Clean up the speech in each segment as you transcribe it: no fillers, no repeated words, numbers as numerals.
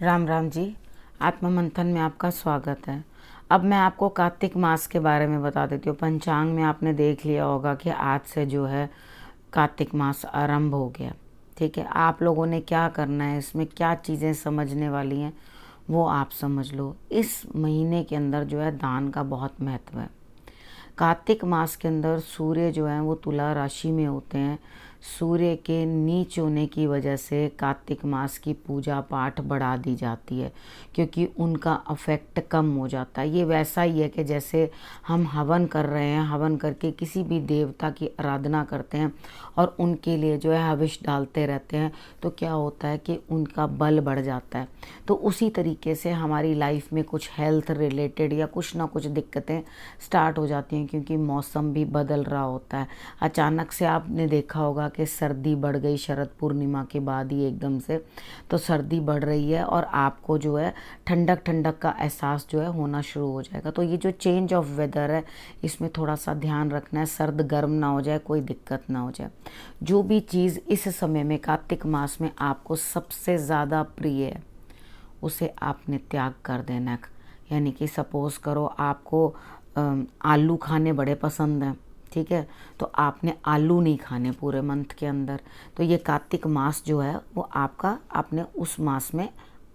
राम राम जी। आत्म मंथन में आपका स्वागत है। अब मैं आपको कार्तिक मास के बारे में बता देती हूँ। पंचांग में आपने देख लिया होगा कि आज से जो है कार्तिक मास आरंभ हो गया। ठीक है, आप लोगों ने क्या करना है, इसमें क्या चीज़ें समझने वाली हैं वो आप समझ लो। इस महीने के अंदर जो है दान का बहुत महत्व है। कार्तिक मास के अंदर सूर्य जो है वो तुला राशि में होते हैं। सूर्य के नीच होने की वजह से कार्तिक मास की पूजा पाठ बढ़ा दी जाती है, क्योंकि उनका अफेक्ट कम हो जाता है। ये वैसा ही है कि जैसे हम हवन कर रहे हैं, हवन करके किसी भी देवता की आराधना करते हैं और उनके लिए जो है हविष डालते रहते हैं, तो क्या होता है कि उनका बल बढ़ जाता है। तो उसी तरीके से हमारी लाइफ में कुछ हेल्थ रिलेटेड या कुछ ना कुछ दिक्कतें स्टार्ट हो जाती हैं, क्योंकि मौसम भी बदल रहा होता है। अचानक से आपने देखा होगा कि सर्दी बढ़ गई शरद पूर्णिमा के बाद ही एकदम से, तो सर्दी बढ़ रही है और आपको जो है ठंडक ठंडक का एहसास जो है होना शुरू हो जाएगा। तो ये जो चेंज ऑफ वेदर है, इसमें थोड़ा सा ध्यान रखना है, सर्द गर्म ना हो जाए, कोई दिक्कत ना हो जाए। जो भी चीज़ इस समय में कार्तिक मास में आपको सबसे ज़्यादा प्रिय है, उसे आपने त्याग कर देना है। यानी कि सपोज़ करो आपको आलू खाने बड़े पसंद हैं, ठीक है, तो आपने आलू नहीं खाने पूरे मंथ के अंदर। तो ये कार्तिक मास जो है वो आपका, आपने उस मास में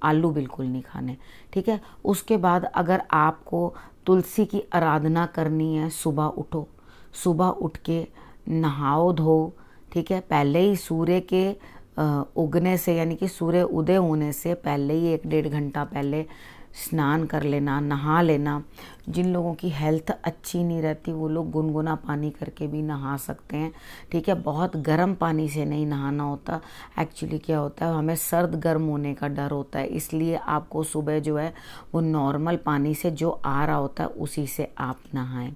आलू बिल्कुल नहीं खाने। ठीक है, उसके बाद अगर आपको तुलसी की आराधना करनी है, सुबह उठो, सुबह उठ के नहाओ धो। ठीक है, पहले ही सूर्य के उगने से, यानी कि सूर्य उदय होने से पहले ही 1-1.5 घंटा पहले स्नान कर लेना, नहा लेना। जिन लोगों की हेल्थ अच्छी नहीं रहती वो लोग गुनगुना पानी करके भी नहा सकते हैं। ठीक है, बहुत गर्म पानी से नहीं नहाना होता। एक्चुअली क्या होता है, हमें सर्द गर्म होने का डर होता है, इसलिए आपको सुबह जो है वो नॉर्मल पानी से जो आ रहा होता है उसी से आप नहाएं।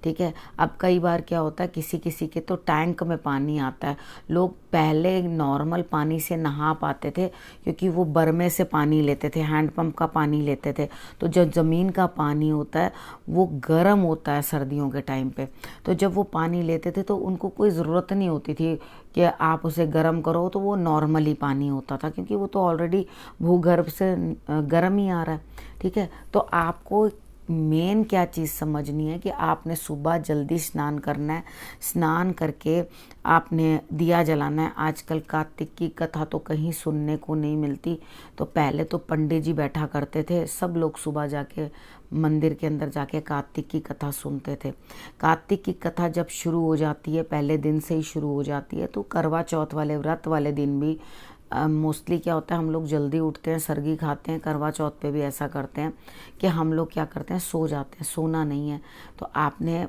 ठीक है, अब कई बार क्या होता है, किसी किसी के तो टैंक में पानी आता है। लोग पहले नॉर्मल पानी से नहा पाते थे, क्योंकि वो बरमे से पानी लेते थे, हैंडपंप का पानी लेते थे। तो जो ज़मीन का पानी होता है वो गर्म होता है सर्दियों के टाइम पे। तो जब वो पानी लेते थे तो उनको कोई ज़रूरत नहीं होती थी कि आप उसे गर्म करो, तो वो नॉर्मली पानी होता था, क्योंकि वो तो ऑलरेडी भूगर्भ से गर्म ही आ रहा है। ठीक है, तो आपको मेन क्या चीज़ समझनी है कि आपने सुबह जल्दी स्नान करना है। स्नान करके आपने दिया जलाना है। आजकल कार्तिक की कथा तो कहीं सुनने को नहीं मिलती। तो पहले तो पंडित जी बैठा करते थे, सब लोग सुबह जाके मंदिर के अंदर जाके कार्तिक की कथा सुनते थे। कार्तिक की कथा जब शुरू हो जाती है, पहले दिन से ही शुरू हो जाती है, तो करवा चौथ वाले व्रत वाले दिन भी मोस्टली क्या होता है, हम लोग जल्दी उठते हैं, सरगी खाते हैं। करवा चौथ पे भी ऐसा करते हैं कि हम लोग क्या करते हैं, सो जाते हैं। सोना नहीं है, तो आपने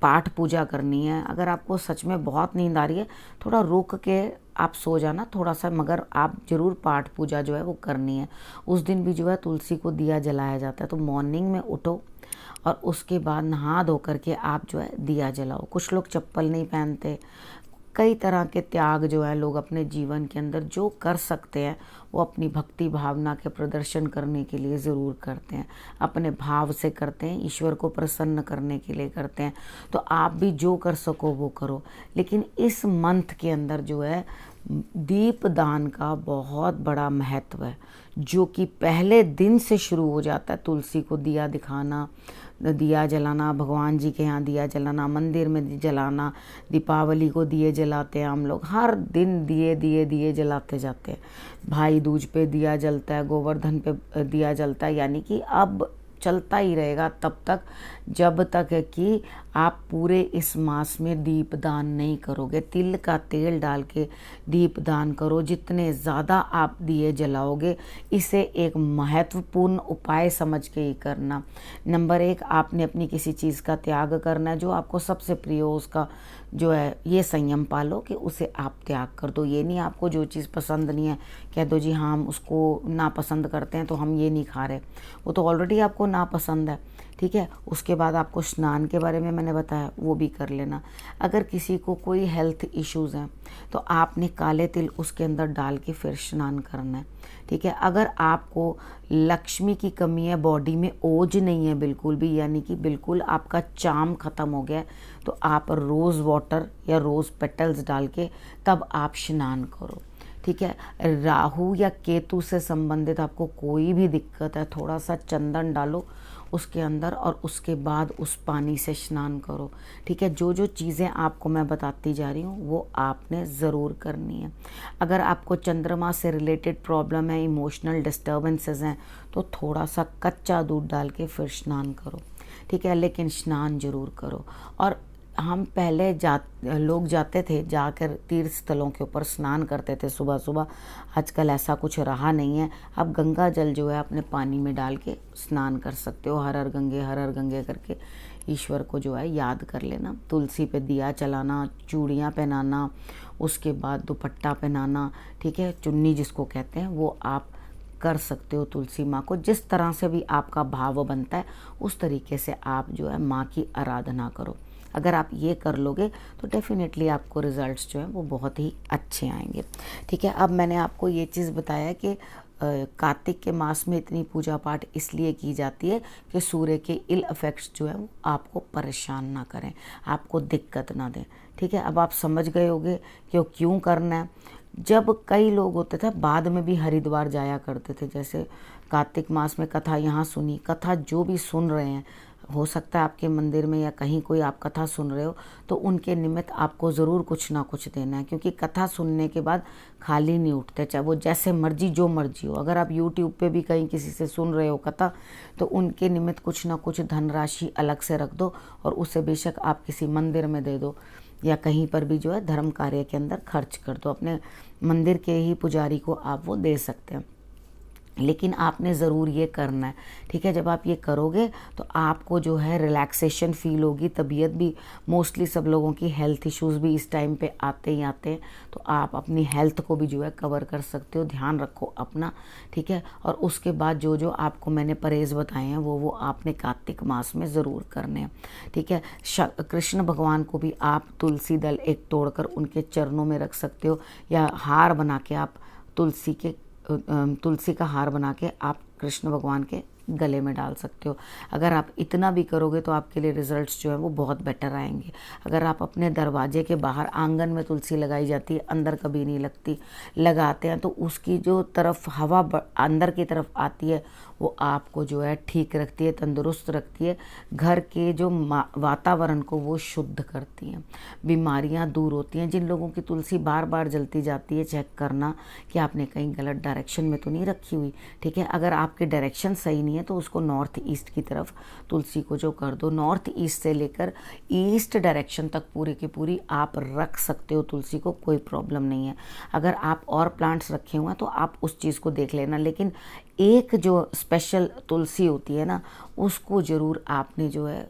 पाठ पूजा करनी है। अगर आपको सच में बहुत नींद आ रही है, थोड़ा रुक के आप सो जाना थोड़ा सा, मगर आप ज़रूर पाठ पूजा जो है वो करनी है। उस दिन भी जो है तुलसी को दिया जलाया जाता है। तो मॉर्निंग में उठो और उसके बाद नहा धो करके आप जो है दिया जलाओ। कुछ लोग चप्पल नहीं पहनते। कई तरह के त्याग जो है लोग अपने जीवन के अंदर जो कर सकते हैं वो अपनी भक्ति भावना के प्रदर्शन करने के लिए ज़रूर करते हैं, अपने भाव से करते हैं, ईश्वर को प्रसन्न करने के लिए करते हैं। तो आप भी जो कर सको वो करो। लेकिन इस मंथ के अंदर जो है दीप दान का बहुत बड़ा महत्व है, जो कि पहले दिन से शुरू हो जाता है। तुलसी को दिया दिखाना, दिया जलाना, भगवान जी के यहाँ दिया जलाना, मंदिर में जलाना। दीपावली को दिए जलाते हैं हम लोग, हर दिन दिए दिए दिए जलाते जाते हैं। भाई दूज पे दिया जलता है, गोवर्धन पे दिया जलता है। यानी कि अब चलता ही रहेगा तब तक, जब तक है कि आप पूरे इस मास में दीप दान नहीं करोगे। तिल का तेल डाल के दीप दान करो। जितने ज़्यादा आप दिए जलाओगे, इसे एक महत्वपूर्ण उपाय समझ के ही करना। नंबर 1, आपने अपनी किसी चीज़ का त्याग करना है। जो आपको सबसे प्रिय हो उसका जो है ये संयम पालो कि उसे आप त्याग कर दो। ये नहीं आपको जो चीज़ पसंद नहीं है कह दो जी हाँ हम उसको नापसंद करते हैं तो हम ये नहीं खा रहे, वो तो ऑलरेडी आपको नापसंद है। ठीक है, उसके बाद आपको स्नान के बारे में मैंने बताया, वो भी कर लेना। अगर किसी को कोई हेल्थ इश्यूज़ हैं तो आपने काले तिल उसके अंदर डाल के फिर स्नान करना है। ठीक है, अगर आपको लक्ष्मी की कमी है, बॉडी में ओज नहीं है बिल्कुल भी, यानी कि बिल्कुल आपका चार्म ख़त्म हो गया है, तो आप रोज़ वाटर या रोज़ पेटल्स डाल के तब आप स्नान करो। ठीक है। राहु या केतु से संबंधित आपको कोई भी दिक्कत है, थोड़ा सा चंदन डालो उसके अंदर और उसके बाद उस पानी से स्नान करो, ठीक है। जो जो चीज़ें आपको मैं बताती जा रही हूँ वो आपने ज़रूर करनी है। अगर आपको चंद्रमा से रिलेटेड प्रॉब्लम है, इमोशनल डिस्टर्बेंसेस हैं, तो थोड़ा सा कच्चा दूध डाल के फिर स्नान करो, ठीक है, लेकिन स्नान जरूर करो। और हम पहले लोग जाते थे, जाकर तीर्थ स्थलों के ऊपर स्नान करते थे सुबह सुबह। आजकल ऐसा कुछ रहा नहीं है। अब गंगा जल जो है अपने पानी में डाल के स्नान कर सकते हो। हर हर गंगे करके ईश्वर को जो है याद कर लेना। तुलसी पे दिया चलाना, चूड़ियाँ पहनाना, उसके बाद दुपट्टा पहनाना, ठीक है, चुन्नी जिसको कहते हैं, वो आप कर सकते हो तुलसी माँ को। जिस तरह से भी आपका भाव बनता है उस तरीके से आप जो है माँ की आराधना करो। अगर आप ये कर लोगे तो डेफिनेटली आपको रिजल्ट्स जो हैं वो बहुत ही अच्छे आएंगे, ठीक है। अब मैंने आपको ये चीज़ बताया कि कार्तिक के मास में इतनी पूजा पाठ इसलिए की जाती है कि सूर्य के इल इफेक्ट्स जो है वो आपको परेशान ना करें, आपको दिक्कत ना दें, ठीक है। अब आप समझ गए होंगे कि वो क्यों करना है। जब कई लोग होते थे बाद में भी हरिद्वार जाया करते थे, जैसे कार्तिक मास में कथा यहाँ सुनी, कथा जो भी सुन रहे हैं, हो सकता है आपके मंदिर में या कहीं कोई आप कथा सुन रहे हो, तो उनके निमित्त आपको ज़रूर कुछ ना कुछ देना है, क्योंकि कथा सुनने के बाद खाली नहीं उठते, चाहे वो जैसे मर्जी जो मर्जी हो। अगर आप YouTube पे भी कहीं किसी से सुन रहे हो कथा, तो उनके निमित्त कुछ ना कुछ धनराशि अलग से रख दो और उसे बेशक आप किसी मंदिर में दे दो या कहीं पर भी जो है धर्म कार्य के अंदर खर्च कर दो। अपने मंदिर के ही पुजारी को आप वो दे सकते हैं, लेकिन आपने ज़रूर ये करना है, ठीक है। जब आप ये करोगे तो आपको जो है रिलैक्सेशन फील होगी। तबीयत भी, मोस्टली सब लोगों की हेल्थ इश्यूज़ भी इस टाइम पे आते ही आते हैं, तो आप अपनी हेल्थ को भी जो है कवर कर सकते हो। ध्यान रखो अपना, ठीक है। और उसके बाद जो जो आपको मैंने परहेज़ बताए हैं वो आपने कार्तिक मास में ज़रूर करने हैं, ठीक है। कृष्ण भगवान को भी आप तुलसी दल एक तोड़कर उनके चरणों में रख सकते हो, या हार बना के आप तुलसी का हार बना के आप कृष्ण भगवान के गले में डाल सकते हो। अगर आप इतना भी करोगे तो आपके लिए रिजल्ट्स जो है वो बहुत बेटर आएंगे। अगर आप अपने दरवाजे के बाहर, आंगन में तुलसी लगाई जाती है, अंदर कभी नहीं लगती, लगाते हैं तो उसकी जो तरफ हवा अंदर की तरफ आती है वो आपको जो है ठीक रखती है, तंदुरुस्त रखती है, घर के जो वातावरण को वो शुद्ध करती हैं, बीमारियां दूर होती हैं। जिन लोगों की तुलसी बार बार जलती जाती है, चेक करना कि आपने कहीं गलत डायरेक्शन में तो नहीं रखी हुई, ठीक है। अगर आपके डायरेक्शन सही नहीं है तो उसको नॉर्थ ईस्ट की तरफ तुलसी को जो कर दो। नॉर्थ ईस्ट से लेकर ईस्ट डायरेक्शन तक पूरी की पूरी आप रख सकते हो तुलसी को, कोई प्रॉब्लम नहीं है। अगर आप और प्लांट्स रखे हुए हैं तो आप उस चीज़ को देख लेना, लेकिन एक जो स्पेशल तुलसी होती है ना, उसको ज़रूर आपने जो है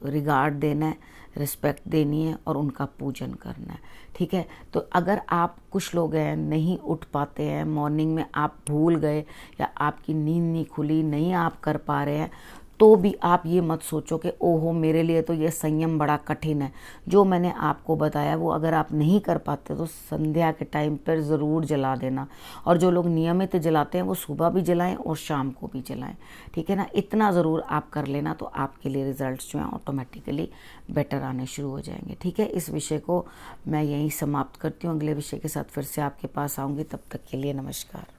रिगार्ड देना है, रिस्पेक्ट देनी है और उनका पूजन करना है, ठीक है। तो अगर आप, कुछ लोग हैं नहीं उठ पाते हैं, मॉर्निंग में आप भूल गए या आपकी नींद नहीं खुली, नहीं आप कर पा रहे हैं, तो भी आप ये मत सोचो कि ओहो मेरे लिए तो ये संयम बड़ा कठिन है। जो मैंने आपको बताया वो अगर आप नहीं कर पाते तो संध्या के टाइम पर ज़रूर जला देना। और जो लोग नियमित जलाते हैं वो सुबह भी जलाएं और शाम को भी जलाएं, ठीक है ना। इतना ज़रूर आप कर लेना तो आपके लिए रिजल्ट्स जो हैं ऑटोमेटिकली बेटर आने शुरू हो जाएंगे, ठीक है। इस विषय को मैं यहीं समाप्त करती हूँ। अगले विषय के साथ फिर से आपके पास आऊँगी, तब तक के लिए नमस्कार।